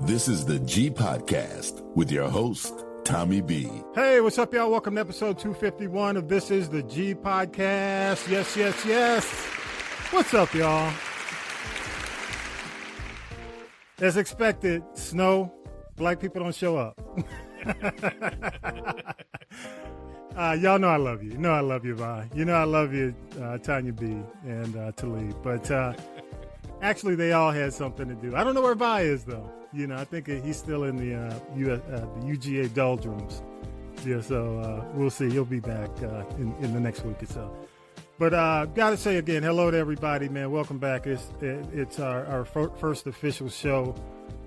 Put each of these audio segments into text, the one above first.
This is the G Podcast with your host, Tommy B. Hey, what's up, y'all? Welcome to episode 251 of This is the G Podcast. Yes, yes, yes. What's up, y'all? As expected, snow. Black people don't show up. Y'all know I love you. You know I love you, Vi. You know I love you, Tanya B. and Talib. But actually, they all had something to do. I don't know where Vi is, though. You know, I think he's still in the UGA doldrums. Yeah, so we'll see. He'll be back in the next week or so. But got to say again, hello to everybody, man. Welcome back. It's our first official show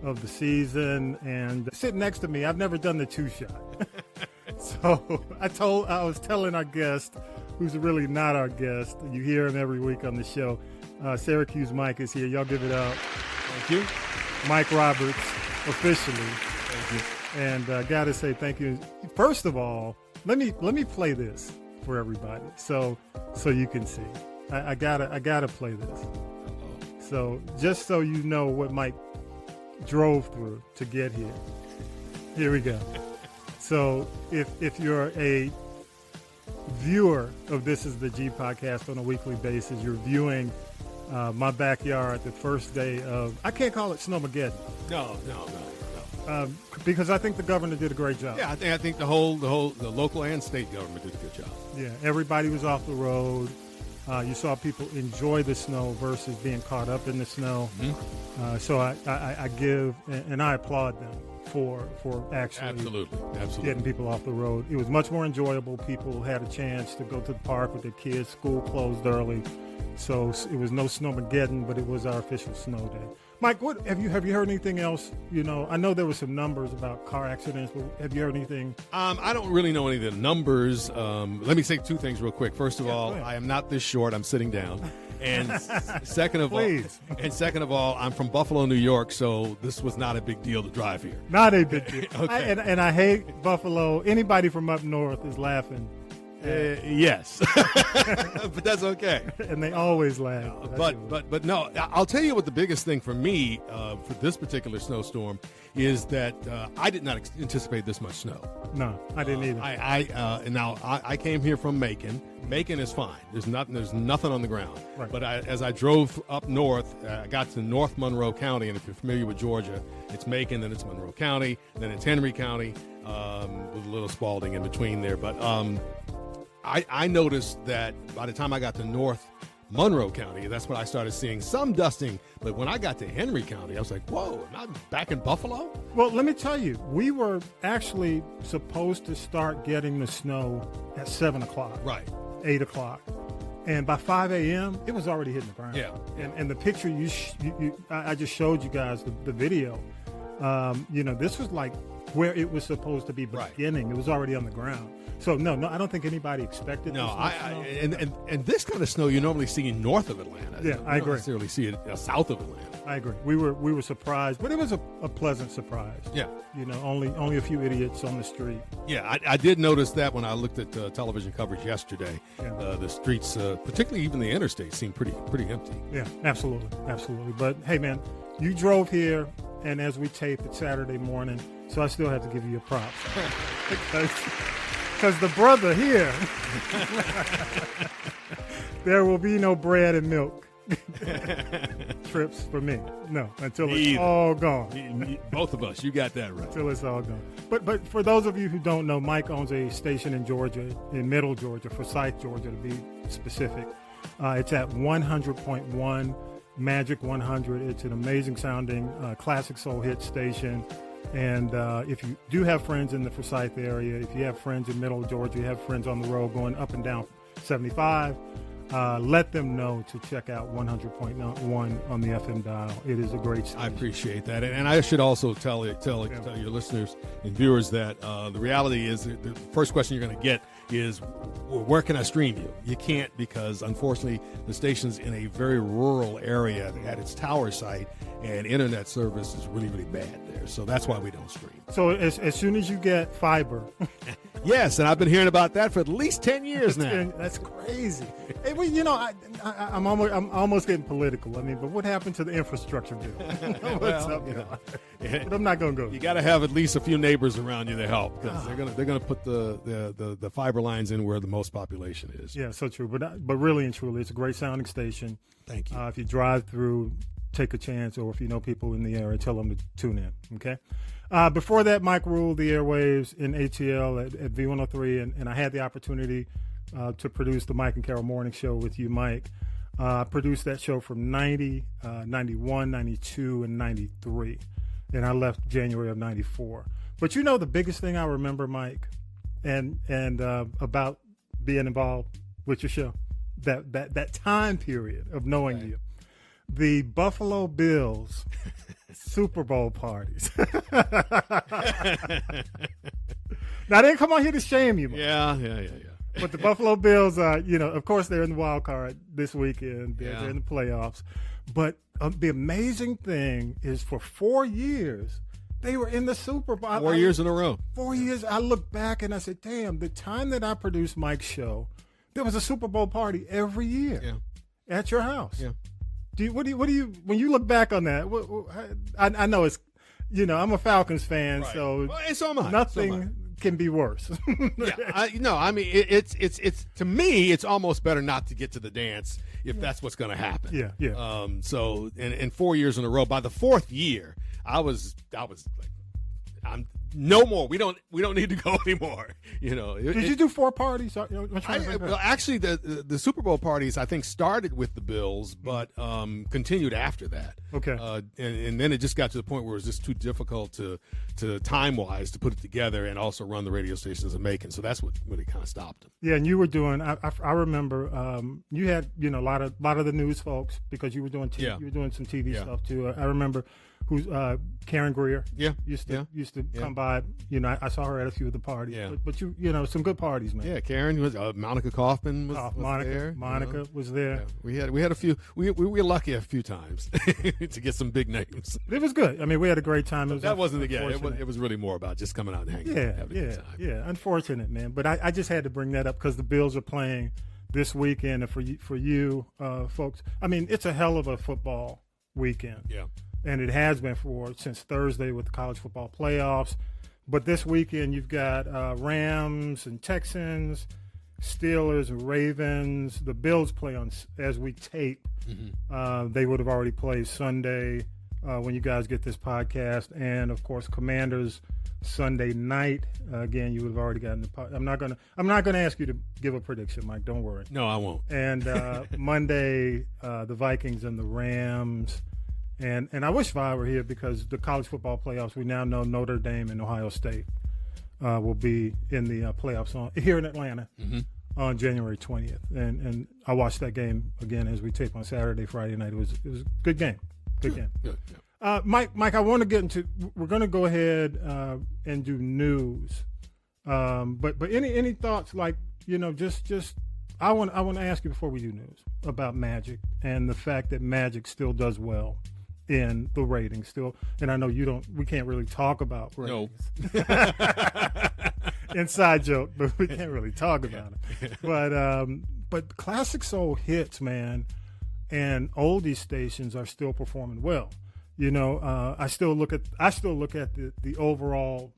of the season. And sitting next to me, I've never done the two-shot. So I was telling our guest, who's really not our guest, you hear him every week on the show, Syracuse Mike is here. Y'all give it up. Thank you. Mike Roberts, officially. Thank you. And got to say thank you. First of all, let me play this for everybody, so you can see. I gotta play this. So just so you know what Mike drove through to get here. Here we go. So if you're a viewer of This is the G Podcast on a weekly basis, you're viewing my backyard the first day of, I can't call it Snowmageddon. No. Because I think the governor did a great job. Yeah, I think the local and state government did a good job. Yeah, everybody was off the road. You saw people enjoy the snow versus being caught up in the snow. Mm-hmm. So I give and I applaud them for actually absolutely getting people off the road. It was much more enjoyable. People had a chance to go to the park with their kids. School closed early, so it was no Snowmageddon, but it was our official snow day. Mike, what have you heard anything else? You know, I know there were some numbers about car accidents, but have you heard anything? I don't really know any of the numbers. Let me say two things real quick. First of all, I am not this short. I'm sitting down. And second of all, I'm from Buffalo, New York, so this was not a big deal to drive here. Not a big deal. Okay. And I hate Buffalo. Anybody from up north is laughing. Yes, but that's okay. And they always laugh. But no, I'll tell you what the biggest thing for me for this particular snowstorm is that I did not anticipate this much snow. No, I didn't either. I came here from Macon. Macon is fine. There's nothing on the ground. Right. But as I drove up north, I got to North Monroe County, and if you're familiar with Georgia, it's Macon, then it's Monroe County, then it's Henry County, with a little Spalding in between there. But I noticed that by the time I got to North Monroe County, that's when I started seeing some dusting. But when I got to Henry County, I was like, whoa, am I back in Buffalo? Well, let me tell you, we were actually supposed to start getting the snow at 7 o'clock. Right. 8 o'clock. And by 5 a.m., it was already hitting the ground. Yeah. And the picture I just showed you guys, the video, this was like where it was supposed to be beginning. Right. It was already on the ground. So, no, I don't think anybody expected this. And this kind of snow you normally see north of Atlanta. Yeah, I agree. You don't necessarily see it south of Atlanta. I agree. We were surprised, but it was a pleasant surprise. Yeah. You know, only a few idiots on the street. Yeah, I did notice that when I looked at television coverage yesterday. Yeah. The streets, particularly even the interstate, seemed pretty empty. Yeah, absolutely. But, hey, man, you drove here, and as we tape, it's Saturday morning, so I still have to give you your props. Because the brother here, there will be no bread and milk trips for me. No, until it's all gone. Both of us, you got that right. Until it's all gone. But for those of you who don't know, Mike owns a station in Georgia, in Middle Georgia, Forsyth, Georgia to be specific. It's at 100.1 Magic 100. It's an amazing sounding classic soul hit station. And if you do have friends in the Forsyth area, if you have friends in Middle Georgia, you have friends on the road going up and down 75, let them know to check out 100.1 on the FM dial. It is a great station. I appreciate that. And I should also tell your listeners and viewers that the reality is the first question you're going to get is, where can I stream you? You can't, because unfortunately the station's in a very rural area at its tower site, and internet service is really, really bad there. So that's why we don't stream. So as soon as you get fiber Yes, and I've been hearing about that for at least 10 years now. That's crazy. Hey, well, I'm almost getting political. I mean, but what happened to the infrastructure bill? What's up? But I'm not going to go. You got to have at least a few neighbors around you to help, because they're gonna put the fiber lines in where the most population is. Yeah, so true. But really and truly, it's a great sounding station. Thank you. If you drive through, take a chance, or if you know people in the area, tell them to tune in. Okay. Before that, Mike ruled the airwaves in ATL at V103, and I had the opportunity to produce the Mike and Carol Morning Show with you, Mike. I produced that show from 90, 91, 92, and 93, and I left January of 94. But the biggest thing I remember, Mike, and about being involved with your show, that time period of knowing you, the Buffalo Bills Super Bowl parties. Now, I didn't come on here to shame you, Mike. Yeah. But the Buffalo Bills, of course, they're in the wild card this weekend. They're in the playoffs. But the amazing thing is, for 4 years, they were in the Super Bowl. 4 years in a row. 4 years. I look back and I said, damn, the time that I produced Mike's show, there was a Super Bowl party every year at your house. Yeah. What do you when you look back on that? I know it's, I'm a Falcons fan, right. So and so am I. Nothing can be worse. It's to me, it's almost better not to get to the dance if that's what's going to happen. Yeah. So in 4 years in a row, by the fourth year, I was like, I'm no more. We don't need to go anymore. Did you do 4 parties? Actually, the Super Bowl parties, I think, started with the Bills, but continued after that. Okay. And then it just got to the point where it was just too difficult to time-wise to put it together and also run the radio stations in Macon. So that's what really kind of stopped them. Yeah, and you were doing. I remember you had a lot of the news folks, because you were doing TV, you were doing some TV stuff too. I remember. Who's Karen Greer? Used to come by. I saw her at a few of the parties. Yeah. But some good parties, man. Yeah, Karen was. Monica Kaufman was there. Monica was there. Yeah. We had a few. We were lucky a few times to get some big names. It was good. I mean, we had a great time. That wasn't the game. It was really more about just coming out and hanging out, having a good time. Yeah. Unfortunate, man. But I just had to bring that up because the Bills are playing this weekend, and for you folks, I mean, it's a hell of a football weekend. Yeah. And it has been since Thursday with the college football playoffs. But this weekend you've got Rams and Texans, Steelers and Ravens. The Bills play on as we tape. Mm-hmm. They would have already played Sunday when you guys get this podcast. And, of course, Commanders Sunday night. Again, you would have already gotten the podcast. I'm not gonna ask you to give a prediction, Mike. Don't worry. No, I won't. And Monday, the Vikings and the Rams. And I wish Vi were here, because the college football playoffs, we now know Notre Dame and Ohio State will be in the playoffs here in Atlanta on January 20th. And I watched that game again as we tape on Saturday, Friday night. It was a good game. Good game. Good. Mike, I want to get into. We're going to go ahead and do news. But any thoughts, like, just I want to ask you before we do news about Magic and the fact that Magic still does well in the ratings still. And I know we can't really talk about ratings. No. Inside joke, but we can't really talk about it. But classic soul hits, man, and oldie stations are still performing well. I still look at the overall,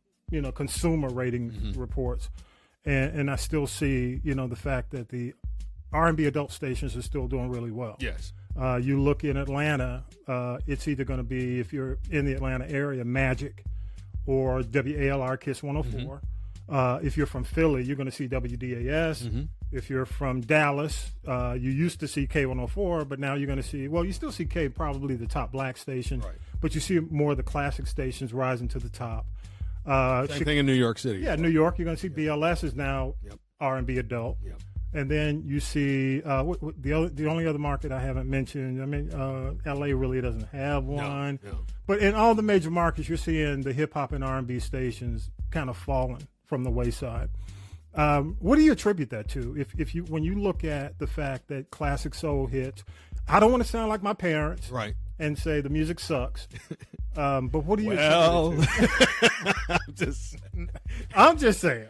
consumer rating reports, and I still see, the fact that the R&B adult stations are still doing really well. Yes. You look in Atlanta, it's either going to be, if you're in the Atlanta area, Magic or WALR Kiss 104. If you're from Philly, you're going to see WDAS. If you're from Dallas, you used to see K104, but now you're going to see, you still see K, probably the top black station, right, but you see more of the classic stations rising to the top. Same thing in New York City. Yeah, New York, you're going to see BLS is now R&B adult. Yep. And then you see the only other market I haven't mentioned, LA really doesn't have one. No. But in all the major markets, you're seeing the hip-hop and R&B stations kind of falling from the wayside. What do you attribute that to? When you look at the fact that classic soul hits, I don't want to sound like my parents, right, and say the music sucks. But what do you? Well, I'm just saying.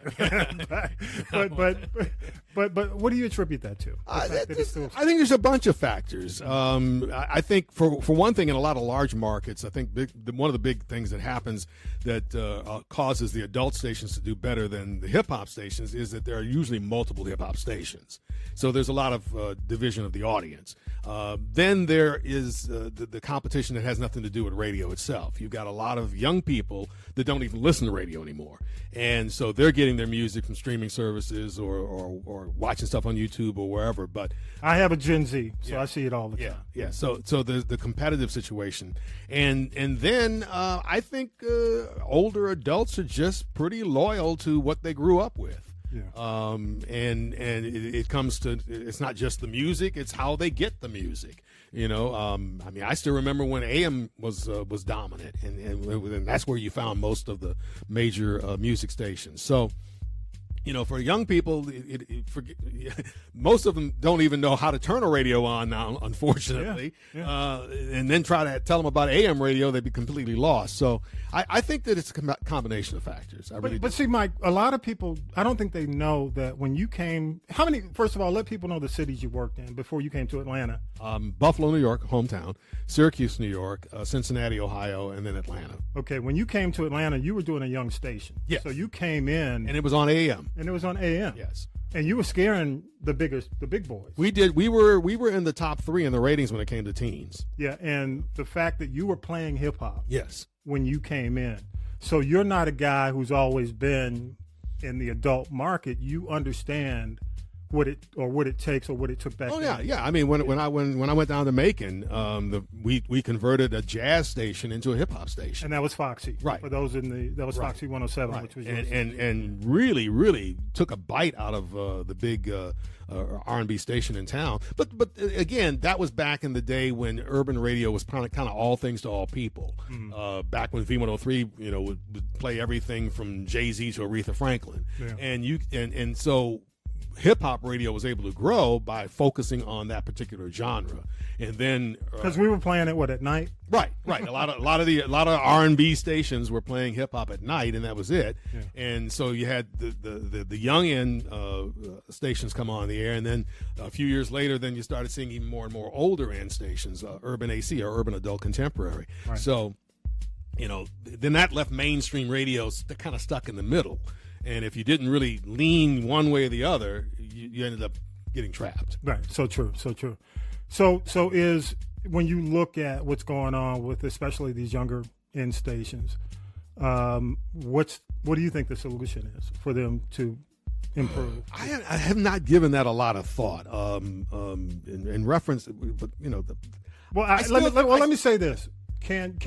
but what do you attribute that to? I think there's a bunch of factors. I think for one thing, in a lot of large markets, I think one of the big things that happens that causes the adult stations to do better than the hip hop stations is that there are usually multiple hip hop stations. So there's a lot of division of the audience. Then there is the competition that has nothing to do with radio itself. You've got a lot of young people that don't even listen to radio anymore. And so they're getting their music from streaming services or watching stuff on YouTube or wherever. But I have a Gen Z, so I see it all the time. Yeah. So there's the competitive situation. And then I think older adults are just pretty loyal to what they grew up with. Yeah. And it comes to, it's not just the music, it's how they get the music. You know, I mean, I still remember when AM was dominant, and that's where you found most of the major music stations. So, you know, for young people, most of them don't even know how to turn a radio on now, unfortunately. Yeah. And then try to tell them about AM radio, they'd be completely lost. So I think that it's a combination of factors. But see, Mike, a lot of people, I don't think they know that when you came, first of all, let people know the cities you worked in before you came to Atlanta. Buffalo, New York, hometown, Syracuse, New York, Cincinnati, Ohio, and then Atlanta. Okay, when you came to Atlanta, you were doing a young station. Yes. So you came in. And it was on AM. And it was on AM. Yes. And you were scaring the big boys. We did. We were in the top 3 in the ratings when it came to teens. Yeah, and the fact that you were playing hip hop. Yes. When you came in. So you're not a guy who's always been in the adult market. You understand what it takes or what it took back then. Yeah. I mean, when I went down to Macon, we converted a jazz station into a hip hop station, and that was Foxy. Right. For those that was Foxy 107, right. Which was and really took a bite out of the big R&B station in town. But again, that was back in the day when urban radio was kind of all things to all people. Mm-hmm. Back when V103, would play everything from Jay-Z to Aretha Franklin, and so hip hop radio was able to grow by focusing on that particular genre, and then because we were playing it at night, right. A lot of R&B stations were playing hip hop at night, and that was it. Yeah. And so you had the young end stations come on the air, and then a few years later, then you started seeing even more and more older end stations, urban AC or urban adult contemporary. Right. So, then that left mainstream radio kind of stuck in the middle. And if you didn't really lean one way or the other, you ended up getting trapped. Right. So true. So is when you look at what's going on with especially these younger end stations, what do you think the solution is for them to improve? I have not given that a lot of thought. In reference, but let me say this: Can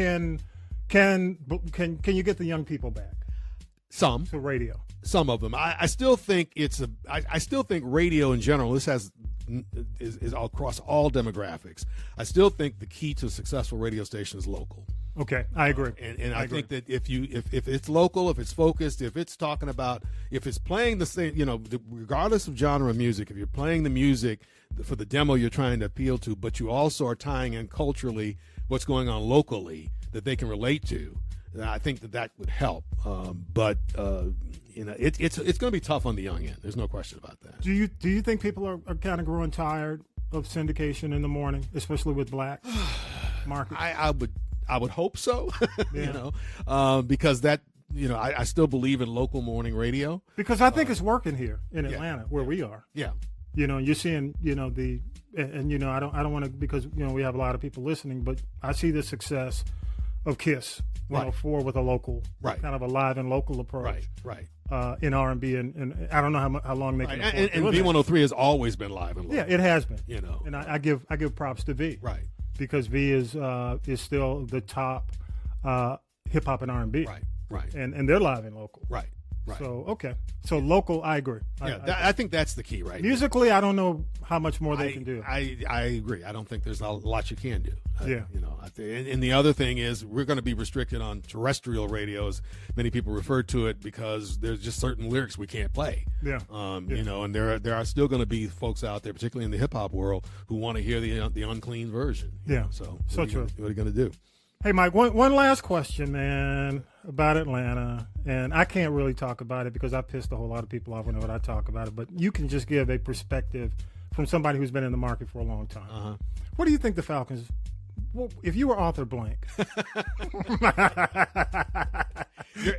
you get the young people back? Some to radio. Some of them. I still think I still think radio in general. This is across all demographics. I still think the key to a successful radio station is local. Okay, I agree. And I think that if it's local, if it's focused, if it's talking about, if it's playing the same, regardless of genre of music, if you're playing the music for the demo you're trying to appeal to, but you also are tying in culturally what's going on locally that they can relate to, I think that would help. But it's going to be tough on the young end. There's no question about that. Do you think people are kind of growing tired of syndication in the morning, especially with black markets? I would hope so. Because that I still believe in local morning radio. Because I think it's working here in Atlanta where we are. Yeah. You're seeing I don't want to, because we have a lot of people listening, but I see the success of KISS 104 with a local, kind of a live and local approach. Right. In R&B, and I don't know how long they can afford. And V103 has always been live and local. Yeah, it has been. And I give props to V. Right. Because V is still the top hip hop and R&B. Right. And they're live and local. Right. So okay. So local, I agree. I think that's the key, right? Musically, I don't know how much more they can do. I agree. I don't think there's a lot you can do. Yeah. And the other thing is we're going to be restricted on terrestrial radios. Many people refer to it because there's just certain lyrics we can't play. Yeah. And there are still going to be folks out there, particularly in the hip hop world, who want to hear the unclean version. Yeah. So true. What are you going to do? Hey, Mike, one last question, man. about Atlanta, and I can't really talk about it because I pissed a whole lot of people off whenever I talk about it, but you can just give a perspective from somebody who's been in the market for a long time. Uh-huh. What do you think the Falcons, well, if you were Arthur Blank?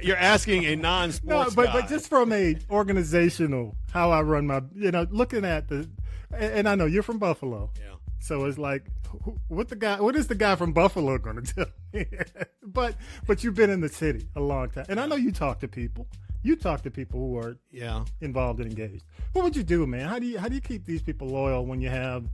You're asking a non-sports No, guy. but just from a organizational, how I run my, looking at and I know you're from Buffalo. Yeah. So it's like, what is the guy from Buffalo going to tell me? but you've been in the city a long time, and I know you talk to people. You talk to people who are involved and engaged. What would you do, man? How do you keep these people loyal when you have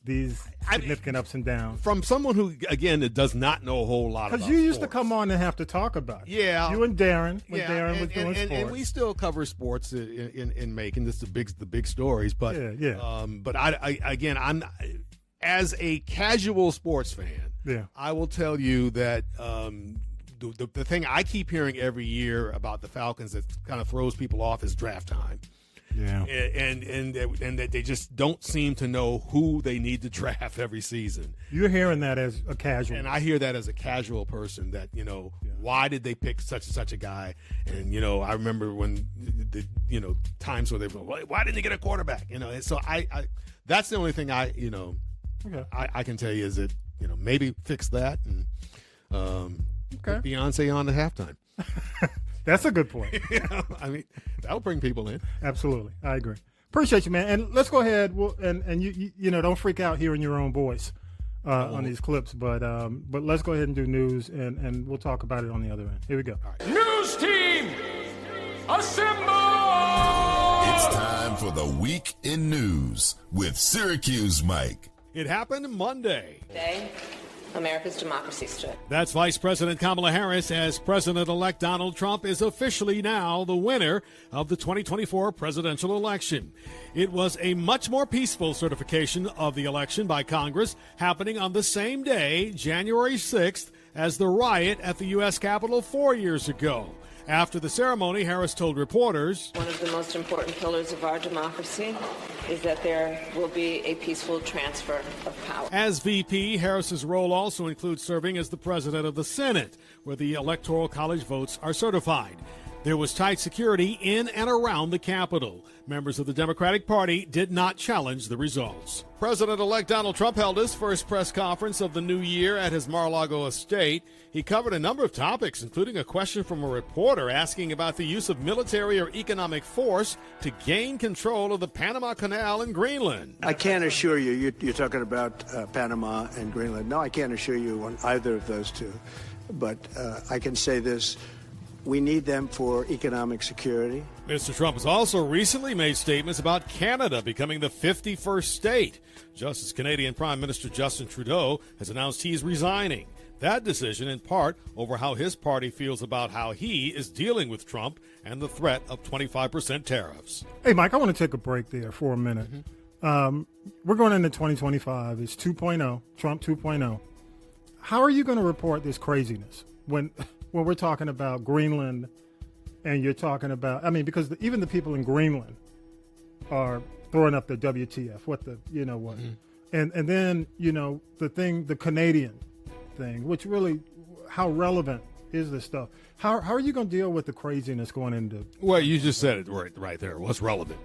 these significant ups and downs? From someone who, again, that does not know a whole lot about Because you used to sports. come on and have to talk about it. Yeah. You and Darren, when Darren was doing sports. And we still cover sports in Macon. This is the big stories. But but I'm as a casual sports fan, I will tell you that the thing I keep hearing every year about the Falcons that kind of throws people off is draft time. Yeah, and that they just don't seem to know who they need to draft every season. You're hearing that as a casual, and I hear that as a casual person. That why did they pick such and such a guy? And I remember when the times where they were, why didn't they get a quarterback? And so I that's the only thing I can tell you is that maybe fix that and put Beyonce on at halftime. That's a good point. I mean, that'll bring people in. Absolutely. I agree. Appreciate you, man. And let's go ahead. And you don't freak out hearing your own voice on these clips. But let's go ahead and do news, and we'll talk about it on the other end. Here we go. Right. News team, assemble! It's time for the Week in News with Syracuse Mike. It happened Monday. Today, America's democracy stood. That's Vice President Kamala Harris as President-elect Donald Trump is officially now the winner of the 2024 presidential election. It was a much more peaceful certification of the election by Congress, happening on the same day, January 6th, as the riot at the U.S. Capitol 4 years ago. After the ceremony, Harris told reporters, "One of the most important pillars of our democracy is that there will be a peaceful transfer of power." As VP, Harris's role also includes serving as the president of the Senate, where the Electoral College votes are certified. There was tight security in and around the Capitol. Members of the Democratic Party did not challenge the results. President-elect Donald Trump held his first press conference of the new year at his Mar-a-Lago estate. He covered a number of topics, including a question from a reporter asking about the use of military or economic force to gain control of the Panama Canal in Greenland. I can't assure you, you're talking about Panama and Greenland. No, I can't assure you on either of those two. But I can say this. We need them for economic security. Mr. Trump has also recently made statements about Canada becoming the 51st state. Just as Canadian Prime Minister Justin Trudeau has announced he's resigning. That decision in part over how his party feels about how he is dealing with Trump and the threat of 25% tariffs. Hey, Mike, I want to take a break there for a minute. We're going into 2025. It's 2.0, Trump 2.0. How are you going to report this craziness when we're talking about Greenland and you're talking about, because even the people in Greenland are throwing up the WTF, and then, the Canadian thing, which really, how relevant is this stuff? How are you going to deal with the craziness going into? Well, you just said it right there. What's relevant?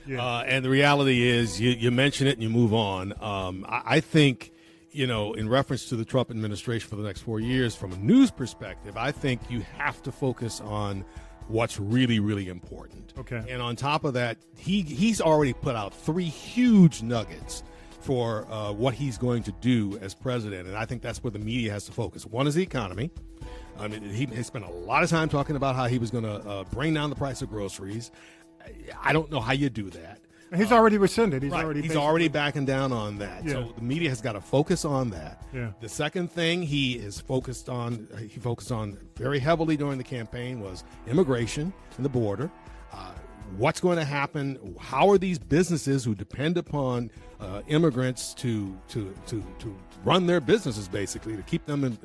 Yeah. And the reality is you mention it and you move on. I think, in reference to the Trump administration for the next 4 years, from a news perspective, I think you have to focus on what's really, really important. Okay. And on top of that, he's already put out 3 huge nuggets for what he's going to do as president. And I think that's where the media has to focus. One is the economy. He spent a lot of time talking about how he was going to bring down the price of groceries. I don't know how you do that. He's already rescinded. He's already backing down on that. Yeah. So the media has got to focus on that. Yeah. The second thing he focused on very heavily during the campaign was immigration and the border. What's going to happen? How are these businesses who depend upon immigrants to run their businesses, basically to keep them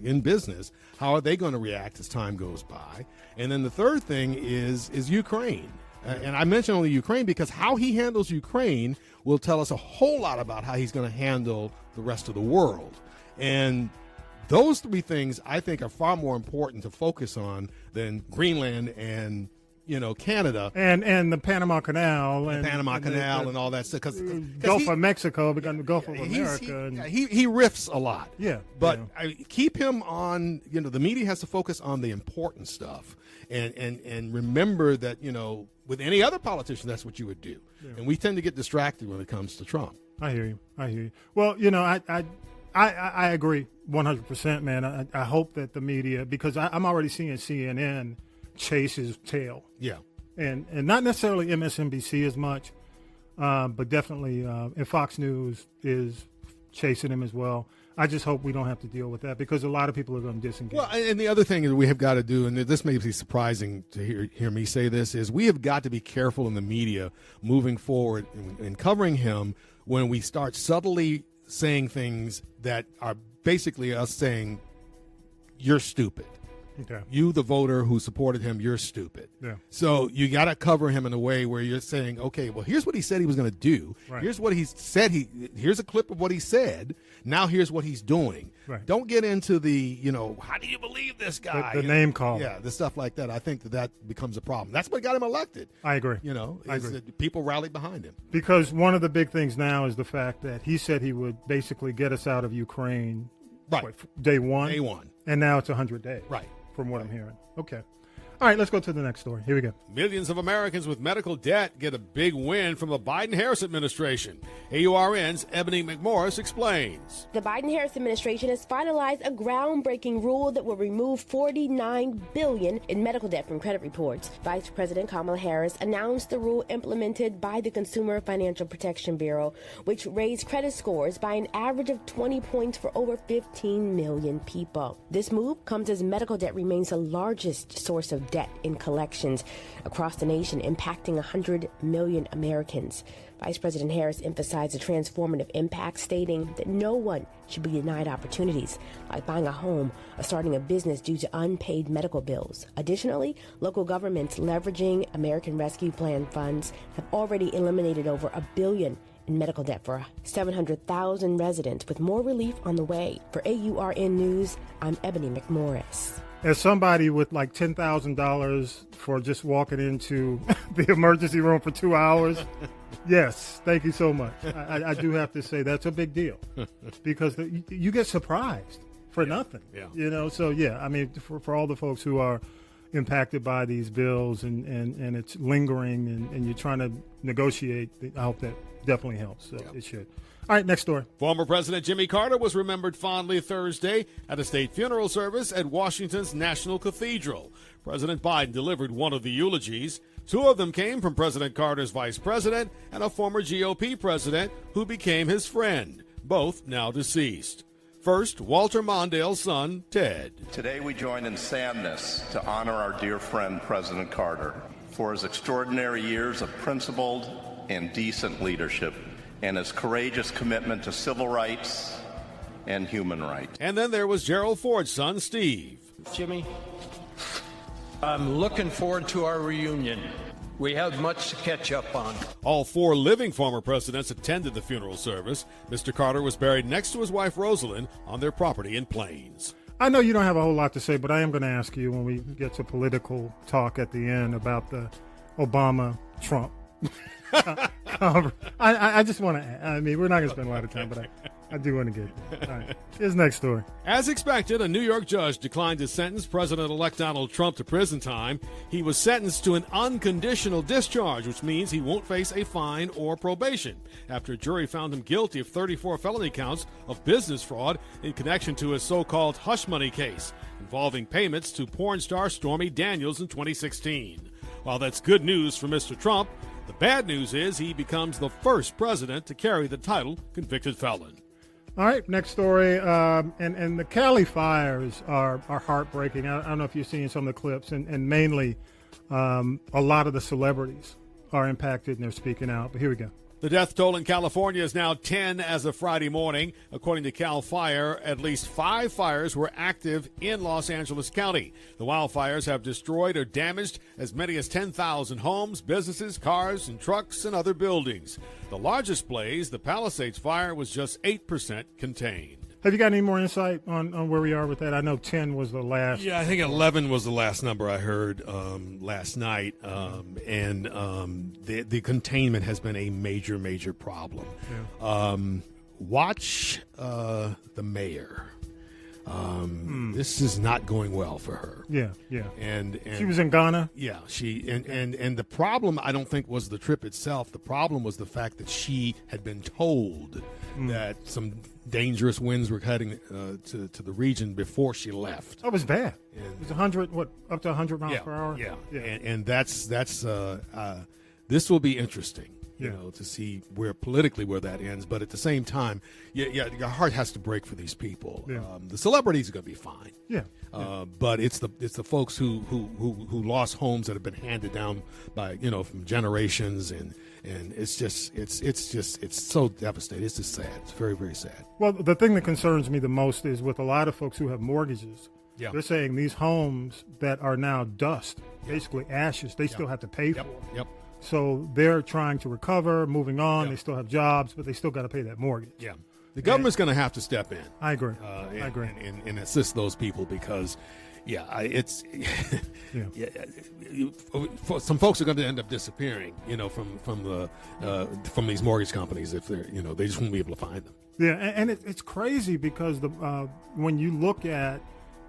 in business? How are they going to react as time goes by? And then the third thing is Ukraine. And I mention only Ukraine because how he handles Ukraine will tell us a whole lot about how he's going to handle the rest of the world. And Those three things I think are far more important to focus on than Greenland and Canada and the Panama Canal and all that stuff. Because Gulf of Mexico become the Gulf of America. He riffs a lot. Yeah, but keep him on. The media has to focus on the important stuff, and remember that with any other politician, that's what you would do. Yeah. And we tend to get distracted when it comes to Trump. I hear you. Well, I agree 100%, man. I hope that the media, because I'm already seeing CNN chase his tail. Yeah. And not necessarily MSNBC as much, but definitely and Fox News is chasing him as well. I just hope we don't have to deal with that because a lot of people are going to disengage. Well, and the other thing that we have got to do, and this may be surprising to hear me say this, is we have got to be careful in the media moving forward in covering him when we start subtly saying things that are basically us saying, you're stupid. Okay. You, the voter who supported him, you're stupid. Yeah. So you got to cover him in a way where you're saying, okay, well, here's what he said he was going to do. Right. Here's what he said. Here's a clip of what he said. Now here's what he's doing. Right. Don't get into the, how do you believe this guy? The name call. Yeah, the stuff like that. I think that becomes a problem. That's what got him elected. I agree. I agree. People rallied behind him. Because one of the big things now is the fact that he said he would basically get us out of Ukraine. Right. Day one. Day one. And now it's 100 days. Right. From what I'm hearing. Okay. All right, let's go to the next story. Here we go. Millions of Americans with medical debt get a big win from the Biden-Harris administration. AURN's Ebony McMorris explains. The Biden-Harris administration has finalized a groundbreaking rule that will remove $49 billion in medical debt from credit reports. Vice President Kamala Harris announced the rule implemented by the Consumer Financial Protection Bureau, which raised credit scores by an average of 20 points for over 15 million people. This move comes as medical debt remains the largest source of debt in collections across the nation, impacting 100 million Americans. Vice President Harris emphasized the transformative impact, stating that no one should be denied opportunities like buying a home or starting a business due to unpaid medical bills. Additionally, local governments leveraging American Rescue Plan funds have already eliminated over $1 billion in medical debt for 700,000 residents, with more relief on the way. For AURN News, I'm Ebony McMorris. As somebody with like $10,000 for just walking into the emergency room for 2 hours, yes, thank you so much. I do have to say that's a big deal because you get surprised for nothing. Yeah. So yeah, I mean, for all the folks who are impacted by these bills and it's lingering and you're trying to negotiate, I hope that definitely helps. So It should. All right, next story. Former President Jimmy Carter was remembered fondly Thursday at a state funeral service at Washington's National Cathedral. President Biden delivered one of the eulogies. Two of them came from President Carter's vice president and a former GOP president who became his friend, both now deceased. First, Walter Mondale's son, Ted. Today we join in sadness to honor our dear friend, President Carter, for his extraordinary years of principled and decent leadership and his courageous commitment to civil rights and human rights. And then there was Gerald Ford's son, Steve. Jimmy, I'm looking forward to our reunion. We have much to catch up on. All four living former presidents attended the funeral service. Mr. Carter was buried next to his wife, Rosalind, on their property in Plains. I know you don't have a whole lot to say, but I am going to ask you when we get to political talk at the end about the Obama-Trump. I just want to, I mean, we're not going to spend a lot of time, but I do want to get there. All right, here's the next story. As expected, a New York judge declined to sentence President-elect Donald Trump to prison time. He was sentenced to an unconditional discharge, which means he won't face a fine or probation, after a jury found him guilty of 34 felony counts of business fraud in connection to his so-called hush money case, involving payments to porn star Stormy Daniels in 2016. While that's good news for Mr. Trump, the bad news is he becomes the first president to carry the title convicted felon. All right, next story. And the Cali fires are heartbreaking. I don't know if you've seen some of the clips, and mainly a lot of the celebrities are impacted and they're speaking out. But here we go. The death toll in California is now 10 as of Friday morning. According to CAL FIRE, at least 5 fires were active in Los Angeles County. The wildfires have destroyed or damaged as many as 10,000 homes, businesses, cars, and trucks, and other buildings. The largest blaze, the Palisades fire, was just 8% contained. Have you got any more insight on where we are with that? I know 10 was the last. Yeah, I think 11 was the last number I heard last night, and the containment has been a major, major problem. Yeah. Watch the mayor. This is not going well for her. Yeah. And she was in Ghana. Yeah, and the problem I don't think was the trip itself. The problem was the fact that she had been told that some dangerous winds were heading to the region before she left. That was bad. And it was 100, up to 100 miles per hour. Yeah. And that's this will be interesting. You know, to see where that ends, but at the same time, your heart has to break for these people. Yeah. The celebrities are going to be fine. But it's the folks who lost homes that have been handed down by from generations, and it's so devastating. It's just sad. It's very, very sad. Well, the thing that concerns me the most is with a lot of folks who have mortgages. Yeah. They're saying these homes that are now dust, basically ashes, they still have to pay for. Yep. So they're trying to recover, moving on. They still have jobs, but they still got to pay that mortgage. Yeah. The government's going to have to step in. I agree. I agree. And assist those people because, some folks are going to end up disappearing, from these mortgage companies if they're, they just won't be able to find them. Yeah, and it's crazy because when you look at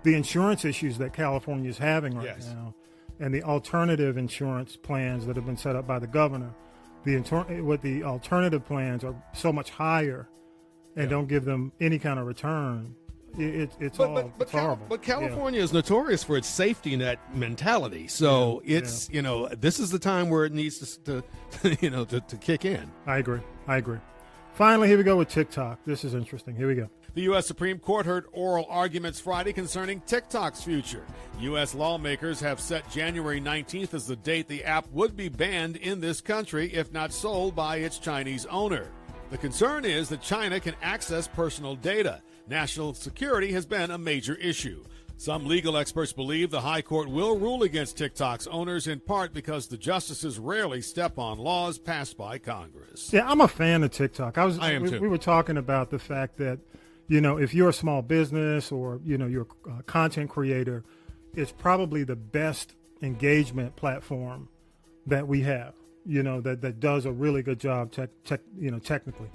the insurance issues that California is having right now, and the alternative insurance plans that have been set up by the governor, the alternative plans are so much higher and don't give them any kind of return. It's horrible. But California is notorious for its safety net mentality. So this is the time where it needs to kick in. I agree. Finally, here we go with TikTok. This is interesting. Here we go. The U.S. Supreme Court heard oral arguments Friday concerning TikTok's future. U.S. lawmakers have set January 19th as the date the app would be banned in this country if not sold by its Chinese owner. The concern is that China can access personal data. National security has been a major issue. Some legal experts believe the High Court will rule against TikTok's owners in part because the justices rarely step on laws passed by Congress. Yeah, I'm a fan of TikTok. I am too. We were talking about the fact that if you're a small business or, you're a content creator, it's probably the best engagement platform that we have, that does a really good job technically.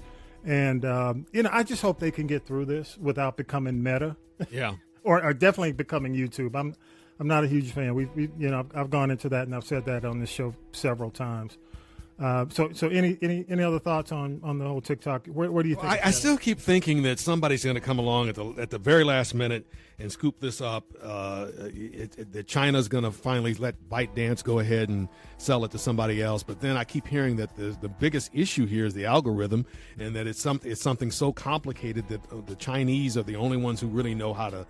And, I just hope they can get through this without becoming Meta. Yeah. or definitely becoming YouTube. I'm not a huge fan. I've gone into that and I've said that on this show several times. So any other thoughts on the whole TikTok? Where do you think? I still keep thinking that somebody's going to come along at the very last minute and scoop this up. That China's going to finally let ByteDance go ahead and sell it to somebody else. But then I keep hearing that the biggest issue here is the algorithm, and that it's something so complicated that the Chinese are the only ones who really know how to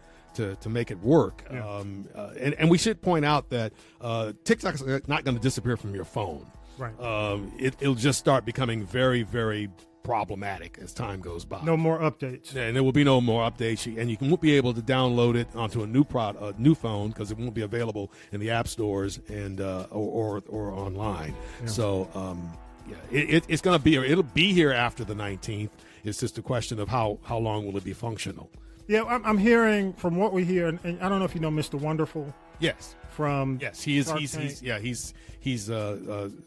make it work. Yeah. And we should point out that TikTok's not going to disappear from your phone. Right. It'll just start becoming very, very problematic as time goes by. No more updates. And there will be no more updates, and you won't be able to download it onto a new phone because it won't be available in the app stores and or online. Yeah. So it's going to be. It'll be here after the 19th. It's just a question of how long will it be functional. Yeah, I'm hearing from what we hear, and I don't know if you know Mr. Wonderful. Yes. He's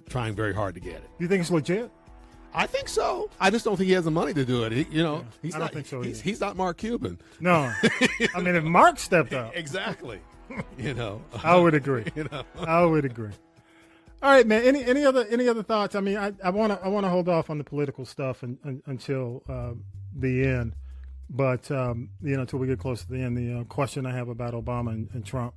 trying very hard to get it. You think it's legit? I think so. I just don't think he has the money to do it. I don't think so. He's not Mark Cuban. No. I mean, if Mark stepped up. Exactly. I would agree. I would agree. All right, man. Any other thoughts? I mean, I want to hold off on the political stuff until the end. But until we get close to the end, the question I have about Obama and Trump.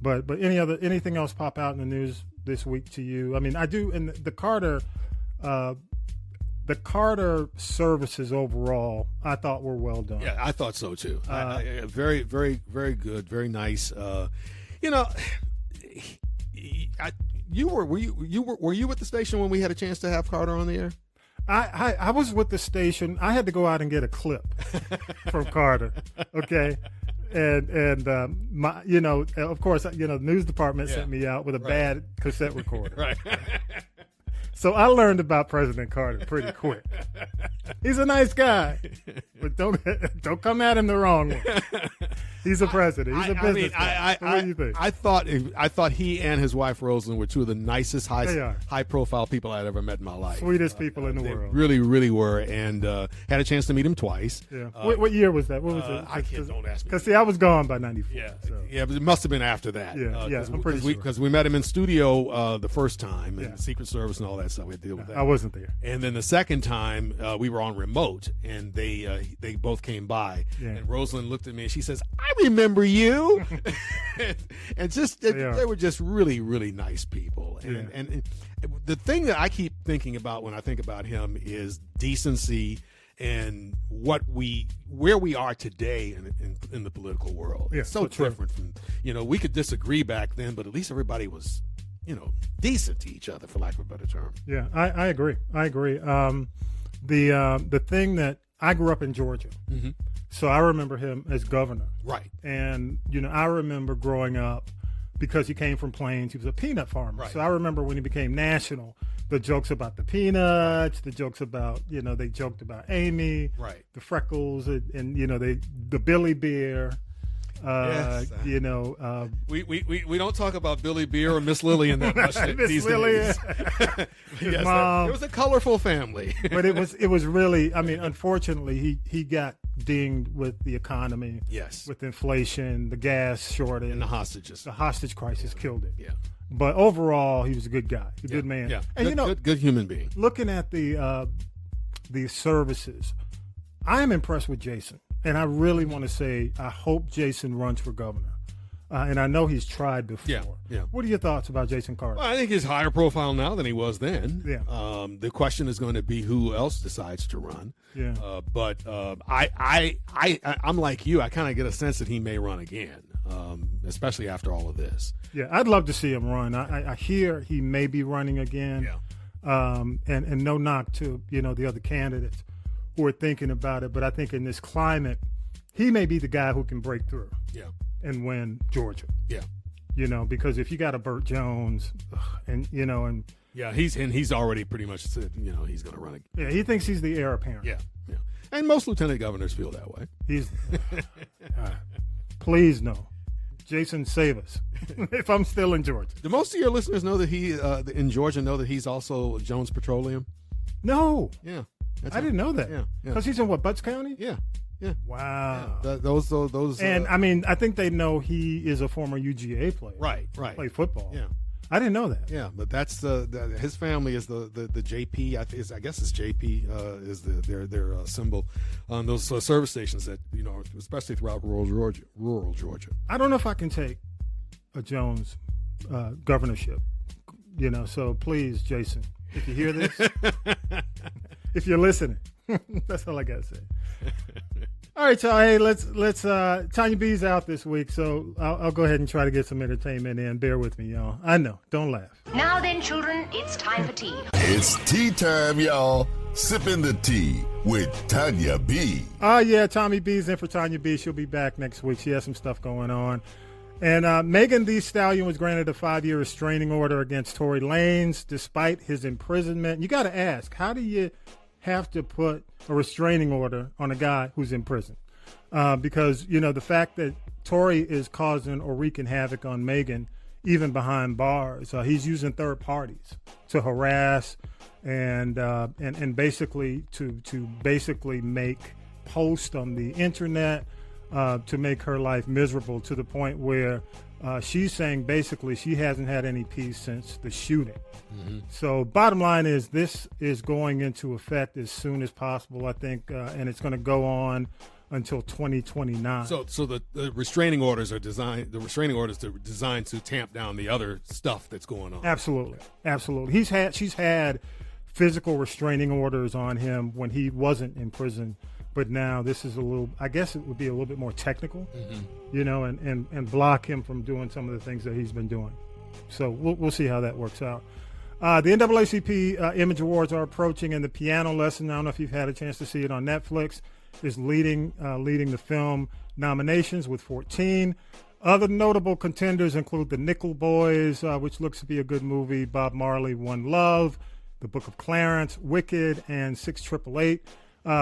But anything else pop out in the news this week to you? I mean, I do. And the Carter services overall, I thought were well done. Yeah, I thought so too. Very, very, very good. Very nice. Were you at the station when we had a chance to have Carter on the air? I was with the station. I had to go out and get a clip from Carter. Okay. And of course, the news department sent me out with a bad cassette recorder. Right. So I learned about President Carter pretty quick. He's a nice guy, but don't come at him the wrong way. He's a president. He's a businessman. What do you think? I thought he and his wife Rosalind were two of the nicest, high profile people I'd ever met in my life. Sweetest people in the world. Really, really were, and had a chance to meet him twice. Yeah. What year was that? What was it? I can't. Don't ask me. Because I was gone by '94. Yeah, so. yeah, but it must have been after that. Yeah, I'm pretty sure. Because we met him in studio the first time, and the Secret Service and all that stuff. We had to deal with that. I wasn't there. And then the second time, we were on remote, and they both came by. Yeah. And Rosalind looked at me, and she says, "I remember you." And just they were just really, really nice people. And the thing that I keep thinking about when I think about him is decency and where we are today in the political world. It's so different from, we could disagree back then, but at least everybody was, decent to each other, for lack of a better term. Yeah, I agree. The thing that I grew up in Georgia. Mm-hmm. So I remember him as governor. Right. And, I remember growing up because he came from Plains. He was a peanut farmer. Right. So I remember when he became national, the jokes about the peanuts, the jokes about, they joked about Amy, right, the freckles, and the Billy Beer. Yes. We don't talk about Billy Beer or Miss Lillian that much these days. Yes, mom. It was a colorful family. But it was really, unfortunately, he got dinged with the economy. Yes. With inflation, the gas shortage. And the hostages. The hostage crisis killed it. Yeah. But overall, he was a good guy, a good man. Yeah. And good human being. Looking at the services, I am impressed with Jason. And I really want to say I hope Jason runs for governor. And I know he's tried before. Yeah. What are your thoughts about Jason Carter? Well, I think he's higher profile now than he was then. Yeah. The question is going to be who else decides to run. Yeah. But I'm like you. I kind of get a sense that he may run again, especially after all of this. Yeah, I'd love to see him run. I hear he may be running again. Yeah. And no knock to the other candidates who are thinking about it, but I think in this climate, he may be the guy who can break through. Yeah. And win Georgia. Yeah. Because if you got a Burt Jones, and yeah, he's already pretty much said he's going to run again. Yeah, he thinks he's the heir apparent. Yeah. And most lieutenant governors feel that way. Please no, Jason, save us. If I'm still in Georgia. Do most of your listeners know that he in Georgia know that he's also Jones Petroleum? No. Yeah. I didn't know that. Yeah. Because he's in what, Butts County? Yeah. Yeah. Wow. Yeah. Those. And I think they know he is a former UGA player. Right. Played football. Yeah. I didn't know that. Yeah, but that's his family is the JP. I guess it's JP is their symbol on those service stations that especially throughout rural Georgia. I don't know if I can take a Jones governorship. So please, Jason, if you hear this, if you're listening, that's all I gotta say. All right, y'all. Hey, let's. Tanya B's out this week, so I'll go ahead and try to get some entertainment in. Bear with me, y'all. I know. Don't laugh. Now then, children, it's time for tea. It's tea time, y'all. Sipping the tea with Tanya B. Yeah, Tommy B's in for Tanya B. She'll be back next week. She has some stuff going on. And Megan Thee Stallion was granted a 5-year restraining order against Tory Lanez despite his imprisonment. You got to ask, how do you have to put a restraining order on a guy who's in prison? Because, the fact that Tory is causing or wreaking havoc on Megan, even behind bars, he's using third parties to harass and basically to basically make posts on the internet to make her life miserable to the point where she's saying basically she hasn't had any peace since the shooting. Mm-hmm. So bottom line is this is going into effect as soon as possible, I think, and it's going to go on until 2029. So the restraining orders are designed. The restraining orders are designed to tamp down the other stuff that's going on. Absolutely. She's had physical restraining orders on him when he wasn't in prison. But now this is I guess it would be a little bit more technical, mm-hmm. And block him from doing some of the things that he's been doing. So we'll see how that works out. The NAACP Image Awards are approaching, and the piano lesson, I don't know if you've had a chance to see it on Netflix, is leading the film nominations with 14. Other notable contenders include The Nickel Boys, which looks to be a good movie, Bob Marley, One Love, The Book of Clarence, Wicked, and 6888.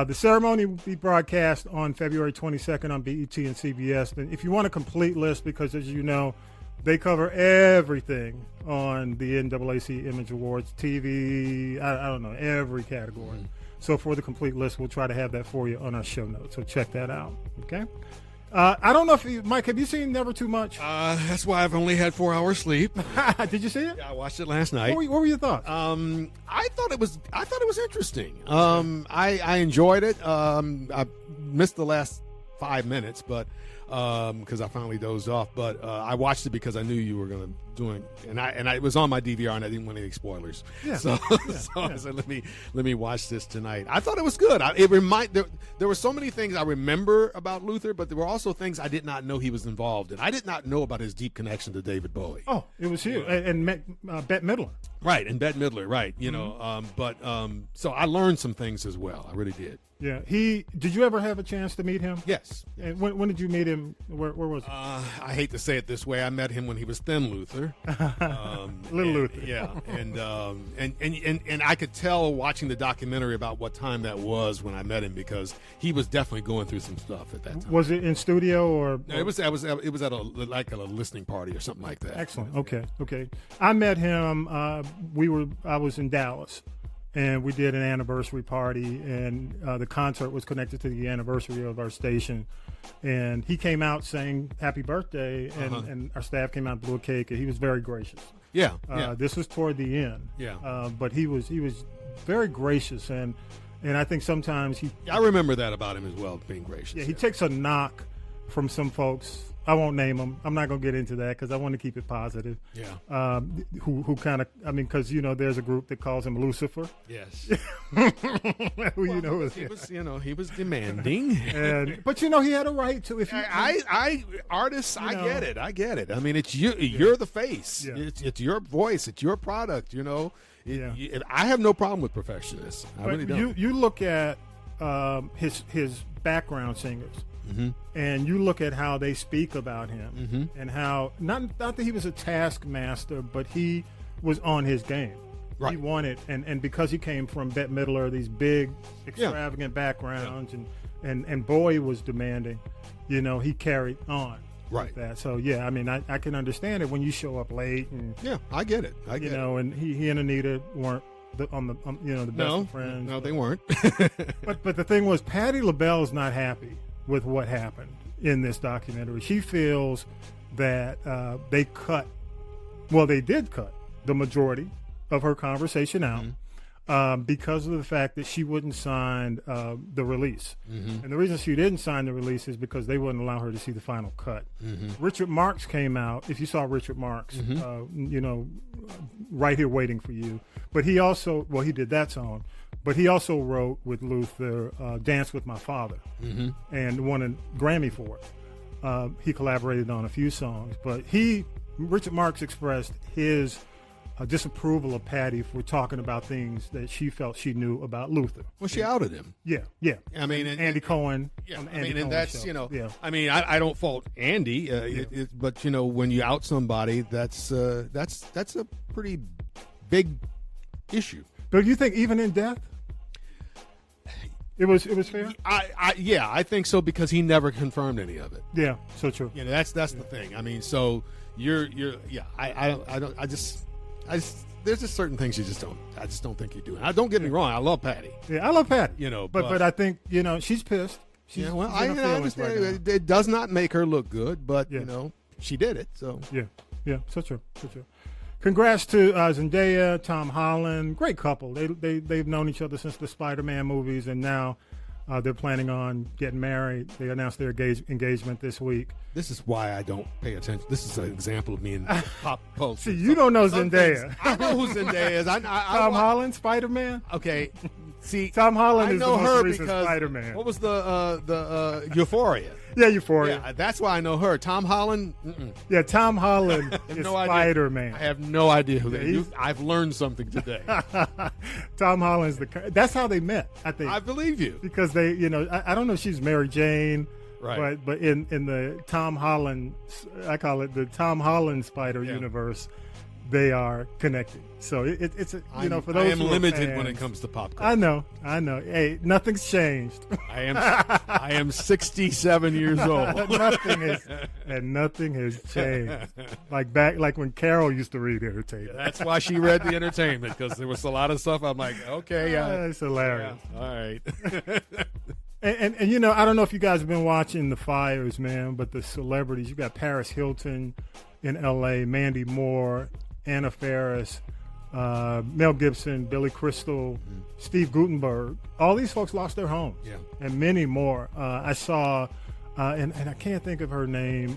The ceremony will be broadcast on February 22nd on BET and CBS. And if you want a complete list, because as you know, they cover everything on the NAAC Image Awards, TV, I don't know, every category. So for the complete list, we'll try to have that for you on our show notes. So check that out, okay? I don't know if Mike, have you seen Never Too Much? That's why I've only had 4 hours sleep. Did you see it? Yeah, I watched it last night. What were your thoughts? I thought it was interesting. I enjoyed it. I missed the last 5 minutes, but because I finally dozed off. But I watched it because I knew you were going to do it, and it was on my DVR, and I didn't want any spoilers. Yeah. So I said, let me watch this tonight. I thought it was good. There were so many things I remember about Luther, but there were also things I did not know he was involved in. I did not know about his deep connection to David Bowie. Oh, it was huge, and Bette Midler. Right, and Bette Midler, right. You know, so I learned some things as well. I really did. Yeah, did you ever have a chance to meet him? Yes. And when did you meet him? Where was he? I hate to say it this way. I met him when he was Thin Luther, Little Luther. Yeah, and I could tell watching the documentary about what time that was when I met him, because he was definitely going through some stuff at that time. Was it in studio or? No, it was at a listening party or something like that. Excellent. Okay. I met him. I was in Dallas. And we did an anniversary party, and the concert was connected to the anniversary of our station. And he came out saying happy birthday, and our staff came out and blew a cake, and he was very gracious. Yeah. This was toward the end. Yeah. But he was very gracious, and I think sometimes I remember that about him as well, being gracious. Yeah, he takes a knock from some folks. I won't name them. I'm not going to get into that because I want to keep it positive. Yeah. Who kind of, because, there's a group that calls him Lucifer. Yes. He was demanding. But he had a right to. If artists, I get it. I mean, it's you. You're the face. Yeah. It's your voice. It's your product. I have no problem with perfectionists. I really don't. You look at his background singers. Mm-hmm. And you look at how they speak about him, and how not that he was a taskmaster, but he was on his game. Right. He wanted, and because he came from Bette Midler, these big, extravagant backgrounds, and Bowie was demanding, he carried on. Right. With that. So I can understand it when you show up late, and I get it. And he and Anita weren't the best of friends. No, they weren't. but the thing was, Patti LaBelle is not happy with what happened in this documentary. She feels that they did cut the majority of her conversation out because of the fact that she wouldn't sign the release. Mm-hmm. And the reason she didn't sign the release is because they wouldn't allow her to see the final cut. Mm-hmm. Richard Marx came out. If you saw Richard Marx, Right Here Waiting for You. But he also, he did that song. But he also wrote with Luther Dance with My Father, and won a Grammy for it. He collaborated on a few songs. But Richard Marx expressed his disapproval of Patti for talking about things that she felt she knew about Luther. Well, she outed him. Yeah. I mean, Andy Cohen. Yeah, and that's, I mean, I don't fault Andy, but, when you out somebody, that's a pretty big issue. But you think even in death, it was fair? I think so, because he never confirmed any of it. Yeah, so true. That's the thing. I mean, so I just there's just certain things I just don't think you do. And don't get me wrong, I love Patti. Yeah, I love Patti. But I think she's pissed. She's I understand. Right, it does not make her look good, but she did it. So yeah, so true. Congrats to Zendaya, Tom Holland, great couple. They've known each other since the Spider-Man movies, and now they're planning on getting married. They announced their engagement this week. This is why I don't pay attention. This is an example of me in pop culture. See, you don't know Zendaya. I know who Zendaya is. Tom Holland, Spider-Man. Okay. See, Tom Holland is the most recent because Spider-Man. What was the Euphoria? Yeah, Euphoria. Yeah, that's why I know her. Tom Holland. Yeah, Tom Holland is Spider-Man. I have no idea who that is. I've learned something today. Tom Holland's that's how they met, I think. I believe you. Because they, I don't know if she's Mary Jane, right? But in the Tom Holland, I call it the Tom Holland Spider universe, they are connected. So it's a, for those I am who are limited fans, when it comes to pop culture. I know. Hey, nothing's changed. I am 67 years old. nothing has changed. Like when Carol used to read Entertainment. That's why she read the Entertainment, because there was a lot of stuff. I'm like, okay, it's hilarious. Yeah, all right. And I don't know if you guys have been watching the fires, man, but the celebrities, you got Paris Hilton in L.A., Mandy Moore, Anna Faris, Mel Gibson, Billy Crystal, Steve Guttenberg. All these folks lost their homes, and many more. I saw, and I can't think of her name,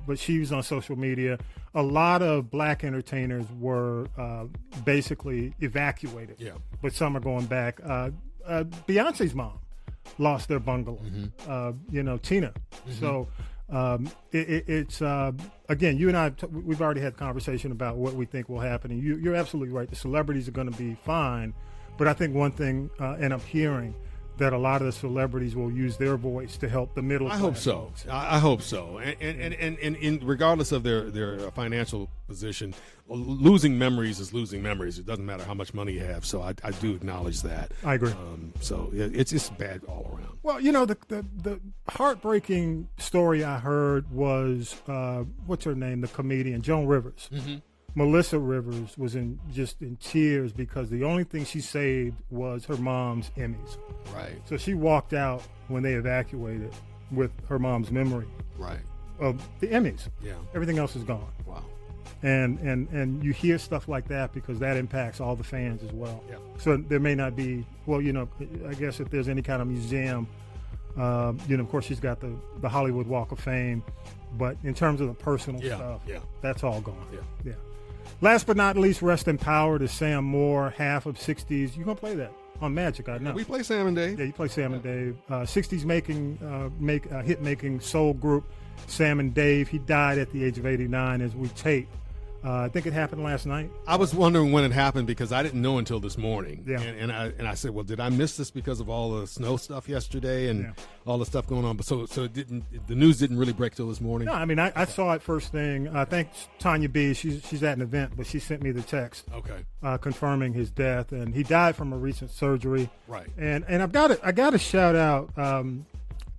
but she was on social media. A lot of black entertainers were basically evacuated, but some are going back. Beyonce's mom lost their bungalow, Tina. So it's again, you and I, we've already had a conversation about what we think will happen, and you're absolutely right. The celebrities are going to be fine, but I think one thing, and I'm hearing that a lot of the celebrities will use their voice to help the middle class. I hope so. I hope so. And regardless of their financial position, losing memories is losing memories. It doesn't matter how much money you have. So I do acknowledge that. I agree. So it's just bad all around. Well, the heartbreaking story I heard was what's her name, the comedian Joan Rivers. Mm-hmm. Melissa Rivers was in tears because the only thing she saved was her mom's Emmys. Right. So she walked out when they evacuated with her mom's memory. Right. Of the Emmys. Yeah. Everything else is gone. Wow. And you hear stuff like that because that impacts all the fans as well. Yeah. So there may not be, I guess if there's any kind of museum, of course she's got the Hollywood Walk of Fame, but in terms of the personal stuff, that's all gone. Yeah. Last but not least, rest in power to Sam Moore, half of 60s. You're going to play that on Magic, I know. We play Sam and Dave. Yeah, you play Sam and Dave. 60s hit-making soul group, Sam and Dave. He died at the age of 89 as we tape. I think it happened last night. I was wondering when it happened because I didn't know until this morning. Yeah. And I said, well, did I miss this because of all the snow stuff yesterday and all the stuff going on? But so it didn't. The news didn't really break till this morning. No, I mean I saw it first thing. I think Tanya B. She's at an event, but she sent me the text. Okay. Confirming his death, and he died from a recent surgery. Right. And I got to shout out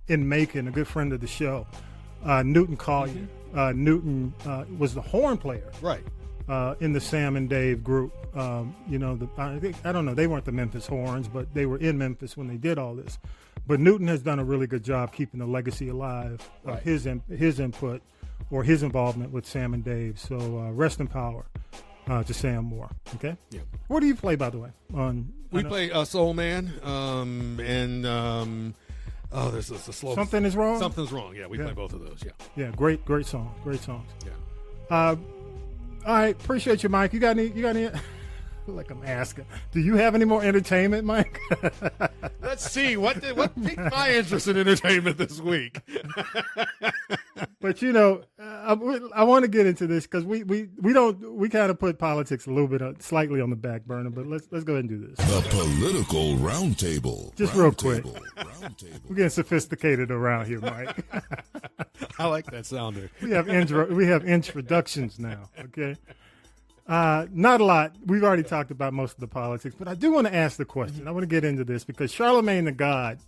in Macon, a good friend of the show, Newton Collier. Mm-hmm. Newton was the horn player, right, in the Sam and Dave group. I don't know, they weren't the Memphis Horns, but they were in Memphis when they did all this. But Newton has done a really good job keeping the legacy alive of his input or his involvement with Sam and Dave. So rest in power to Sam Moore. Okay. Yeah. What do you play, by the way? We play Soul Man, Oh, there's a slow. Something is wrong. Something's wrong. Yeah, we play both of those. Yeah. Yeah, great songs. Great songs. Yeah. All right, appreciate you, Mike. You got any? Like I'm asking. Do you have any more entertainment, Mike? Let's see what piqued my interest in entertainment this week. But I want to get into this because we kind of put politics a little bit slightly on the back burner. But let's go ahead and do this. The Political Roundtable. Just real quick. We're getting sophisticated around here, Mike. I like that sounder. We have introductions now. Okay. Not a lot. We've already talked about most of the politics, but I do want to ask the question. I want to get into this because Charlemagne the God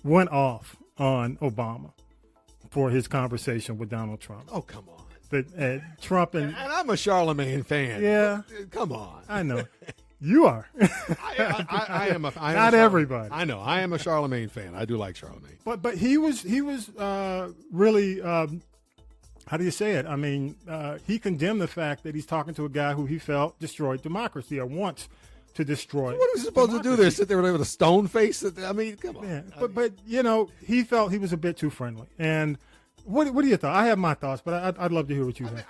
went off on Obama for his conversation with Donald Trump. Oh, come on. Trump and I'm a Charlemagne fan. Yeah. Come on. I know. You are. I am. Not everybody. I know. I am a Charlemagne fan. I do like Charlemagne. But he was really. How do you say it? I mean, he condemned the fact that he's talking to a guy who he felt destroyed democracy or wants to destroy. What was he supposed to do there? Sit there with a stone face? I mean, come on. Yeah. But he felt he was a bit too friendly. And what are your thoughts? I have my thoughts, but I'd love to hear what you have to say.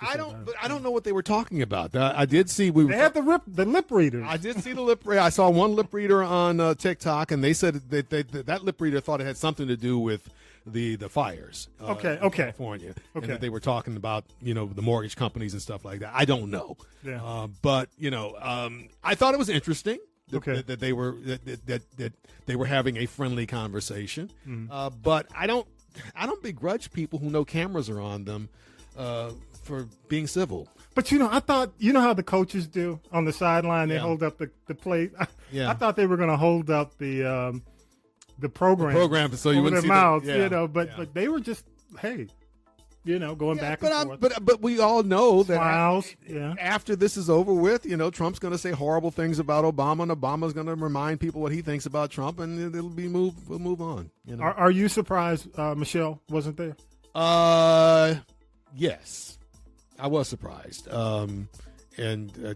I don't know what they were talking about. I did see they had the lip readers. I did see the lip reader. I saw one lip reader on TikTok, and they said that lip reader thought it had something to do with the fires in California, and that they were talking about the mortgage companies and stuff like that. I don't know, but I thought it was interesting that they were having a friendly conversation. But I don't begrudge people who know cameras are on them for being civil. But I thought how the coaches do on the sideline, they hold up the plate. I thought they were going to hold up the program so you wouldn't their see mouths, but they were just going back and forth. But we all know that Smiles, after this is over with, Trump's going to say horrible things about Obama, and Obama's going to remind people what he thinks about Trump, and we'll move on. Are you surprised Michelle wasn't there? Yes. I was surprised. And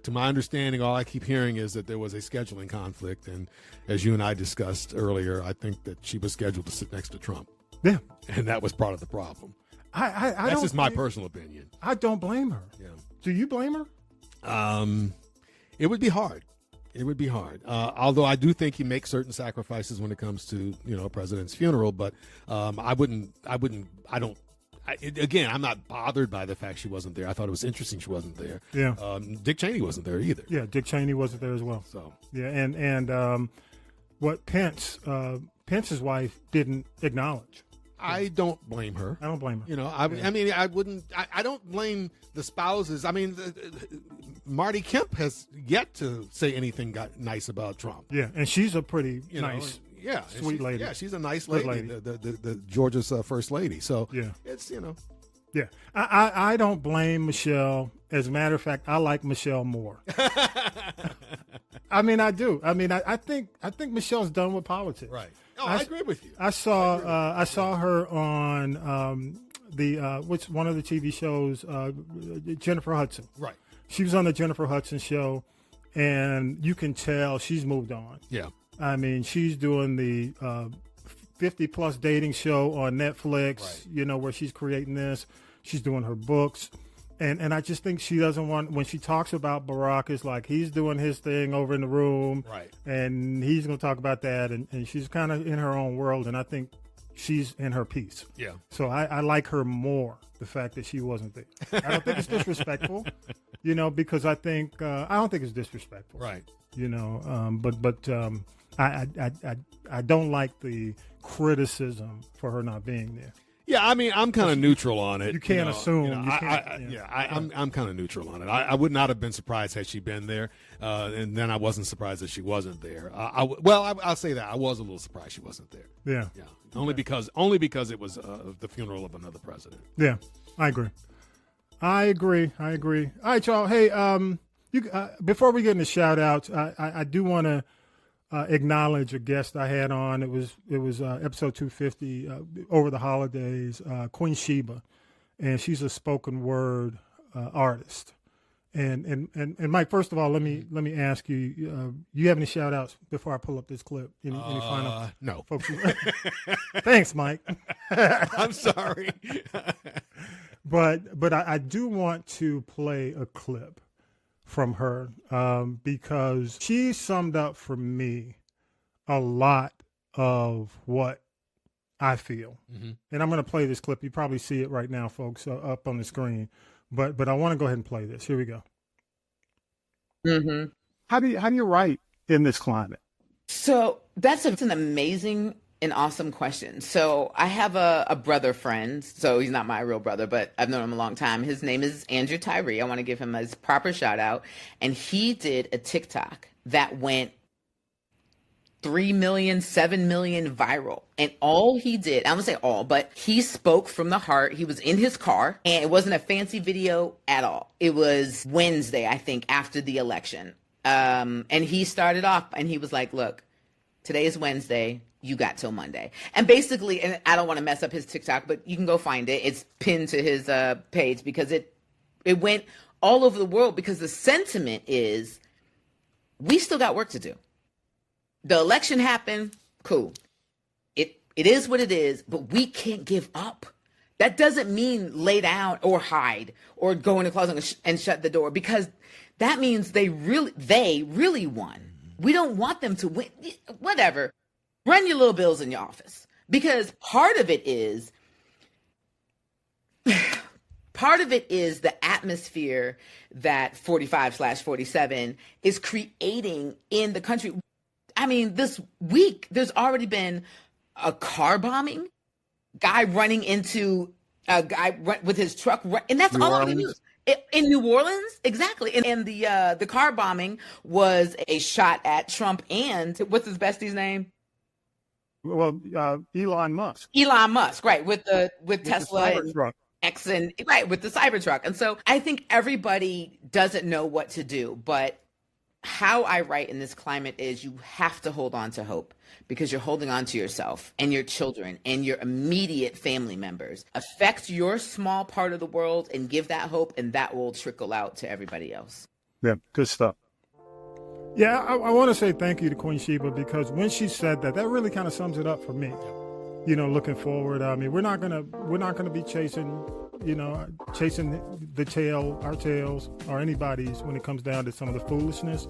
to my understanding, all I keep hearing is that there was a scheduling conflict. And as you and I discussed earlier, I think that she was scheduled to sit next to Trump. Yeah. And that was part of the problem. That's just my personal opinion. I don't blame her. Yeah. Do you blame her? It would be hard. It would be hard. Although I do think he makes certain sacrifices when it comes to, a president's funeral. But again, I'm not bothered by the fact she wasn't there. I thought it was interesting she wasn't there. Yeah. Dick Cheney wasn't there either. Yeah, Dick Cheney wasn't there as well. So yeah, and what Pence's wife didn't acknowledge. I don't blame her. I don't blame her. I wouldn't. I don't blame the spouses. I mean, Marty Kemp has yet to say anything nice about Trump. Yeah, and she's a pretty nice. Yeah, sweet lady. Yeah, she's a nice lady. The Georgia's first lady. So it's Yeah, I don't blame Michelle. As a matter of fact, I like Michelle more. I mean, I do. I mean, I think Michelle's done with politics. Right. Oh, I agree with you. I saw her on one of the TV shows, Jennifer Hudson. Right. She was on the Jennifer Hudson show, and you can tell she's moved on. Yeah. I mean, she's doing the 50-plus dating show on Netflix, right. Where she's creating this. She's doing her books. And I just think she doesn't want, when she talks about Barack, it's like he's doing his thing over in the room. Right. And he's going to talk about that. And she's kind of in her own world. And I think she's in her piece. Yeah. So I like her more, the fact that she wasn't there. I don't think it's disrespectful, because I don't think it's disrespectful. Right. I don't like the criticism for her not being there. Yeah, I mean, I'm kind of neutral on it. You can't assume. I'm kind of neutral on it. I would not have been surprised had she been there, and then I wasn't surprised that she wasn't there. I'll say that I was a little surprised she wasn't there. Yeah, yeah. Only because it was the funeral of another president. Yeah, I agree. All right, y'all. Hey, before we get into shout outs, I do want to acknowledge a guest I had on. It was episode 250 over the holidays, Queen Sheba, and she's a spoken word artist. And Mike, first of all, let me ask you, you have any shout outs before I pull up this clip? Any final? No. Folks? Thanks, Mike. I'm sorry. But I do want to play a clip from her because she summed up for me a lot of what I feel. Mm-hmm. And I'm going to play this clip. You probably see it right now, folks, up on the screen. But I want to go ahead and play this. Here we go. Mm-hmm. How do you write in this climate? So that's an amazing and awesome question. So I have a brother friend. So he's not my real brother, but I've known him a long time. His name is Andrew Tyree. I want to give him his proper shout out. And he did a TikTok that went 3 million, 7 million viral. And all he did, I'm gonna say all, but he spoke from the heart. He was in his car and it wasn't a fancy video at all. It was Wednesday, I think, after the election. And he started off and he was like, look, today is Wednesday. You got till Monday. And basically, and I don't want to mess up his TikTok, but you can go find it. It's pinned to his page because it went all over the world because the sentiment is we still got work to do. The election happened. Cool. It is what it is, but we can't give up. That doesn't mean lay down or hide or go in the closet and shut the door, because that means they really won. We don't want them to win. Whatever. Run your little bills in your office, because part of it is the atmosphere that 45/47 is creating in the country. I mean, this week, there's already been a car bombing, guy running into a guy with his truck, and that's all over the news. In New Orleans, exactly. And the car bombing was a shot at Trump and what's his bestie's name? Well, Elon Musk. Elon Musk, right? With Tesla and X and right with the Cybertruck. And so I think everybody doesn't know what to do, but how I write in this climate is you have to hold on to hope, because you're holding on to yourself and your children and your immediate family members. Affect your small part of the world and give that hope, and that will trickle out to everybody else. Yeah, good stuff. Yeah, I want to say thank you to Queen Sheba, because when she said that really kind of sums it up for me. You know, looking forward. I mean, we're not gonna be chasing our tails or anybody's when it comes down to some of the foolishness.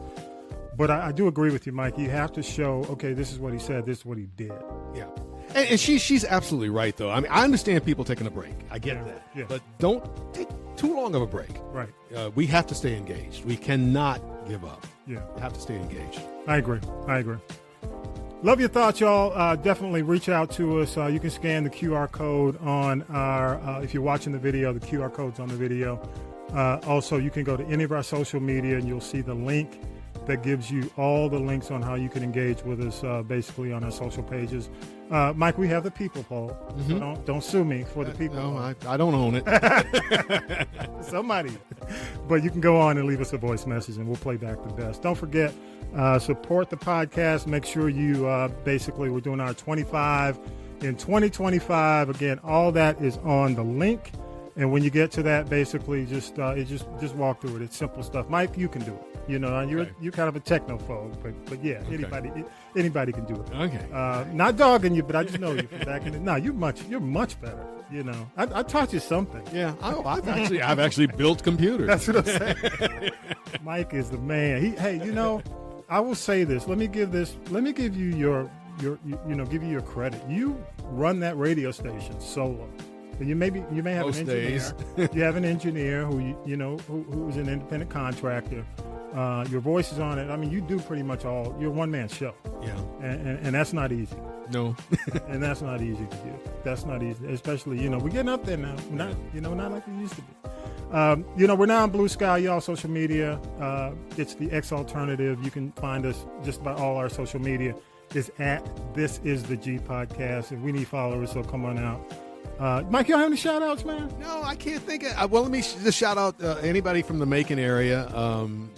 But I do agree with you, Mike. You have to show, okay, this is what he said, this is what he did. Yeah. And she's absolutely right, though. I mean, I understand people taking a break. I get that. Yeah. But don't take too long of a break. Right. We have to stay engaged. We cannot give up. Yeah. We have to stay engaged. I agree. Love your thoughts, y'all. Definitely reach out to us. You can scan the QR code on our, if you're watching the video, the QR code's on the video. Also, you can go to any of our social media and you'll see the link that gives you all the links on how you can engage with us, basically on our social pages. Mike, we have the people poll. Mm-hmm. So don't sue me for the people poll. No, I don't own it. Somebody. But you can go on and leave us a voice message and we'll play back the best. Don't forget, support the podcast. Make sure you basically, we're doing our 25 in 2025. Again, all that is on the link. And when you get to that, basically just walk through it. It's simple stuff. Mike, you can do it. You know, and you're kind of a technophobe, but yeah, okay. anybody can do it. Okay. Not dogging you, but I just know you from back in the. No, you're much better. You know, I taught you something. Yeah, I've actually built computers. That's what I'm saying. Mike is the man. Hey, you know, I will say this. Let me give you your give you your credit. You run that radio station solo. And you may have Most an engineer. Days. You have an engineer who's an independent contractor. Your voice is on it. I mean, you do pretty much all. You're a one-man show. Yeah. And that's not easy. No. And that's not easy to do. That's not easy, especially, we're getting up there now. Not like we used to be. We're now on Blue Sky, y'all, social media. It's the X Alternative. You can find us just about all our social media is at This Is the G Podcast. And we need followers, so come on out. Mike, you don't have any shout outs, man? No, I can't think of. Well, let me just shout out anybody from the Macon area.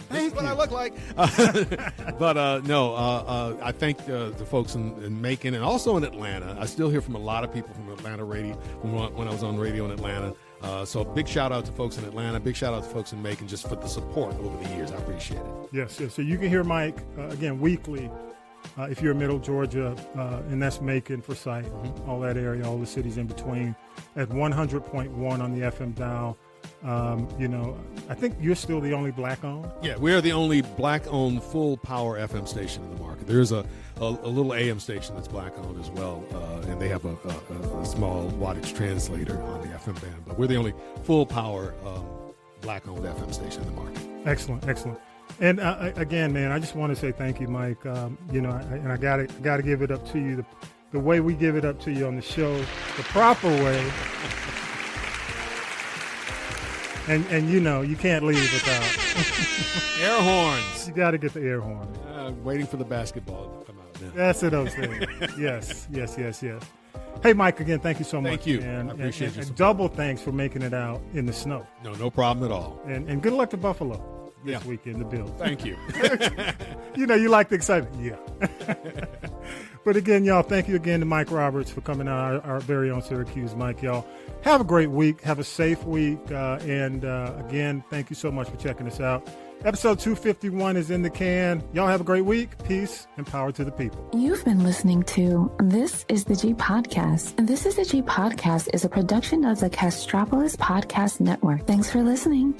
This is what I look like. But I thank the folks in Macon and also in Atlanta. I still hear from a lot of people from Atlanta radio when I was on radio in Atlanta. So big shout out to folks in Atlanta. Big shout out to folks in Macon just for the support over the years. I appreciate it. Yes. So you can hear Mike again weekly. If you're in Middle Georgia, and that's Macon, Forsyth, all that area, all the cities in between, at 100.1 on the FM dial. I think you're still the only black-owned. Yeah, we are the only black-owned full-power FM station in the market. There is a little AM station that's black-owned as well, and they have a small wattage translator on the FM band. But we're the only full-power black-owned FM station in the market. Excellent. And again, man, I just want to say thank you, Mike. And I gotta give it up to you the way we give it up to you on the show, the proper way. And you can't leave without air horns. You got to get the air horn. Waiting for the basketball to come out now. That's what I'm saying. Yes. Hey, Mike, again, thank you so much. Thank you. Man. I appreciate you. And double thanks for making it out in the snow. No problem at all. And good luck to Buffalo this weekend, the Bills. Thank you. You like the excitement. Yeah. But again, y'all, thank you again to Mike Roberts for coming out, our very own Syracuse Mike, y'all. Have a great week. Have a safe week. And again, thank you so much for checking us out. Episode 251 is in the can. Y'all have a great week. Peace and power to the people. You've been listening to This Is the G Podcast. And This Is the G Podcast is a production of the Castropolis Podcast Network. Thanks for listening.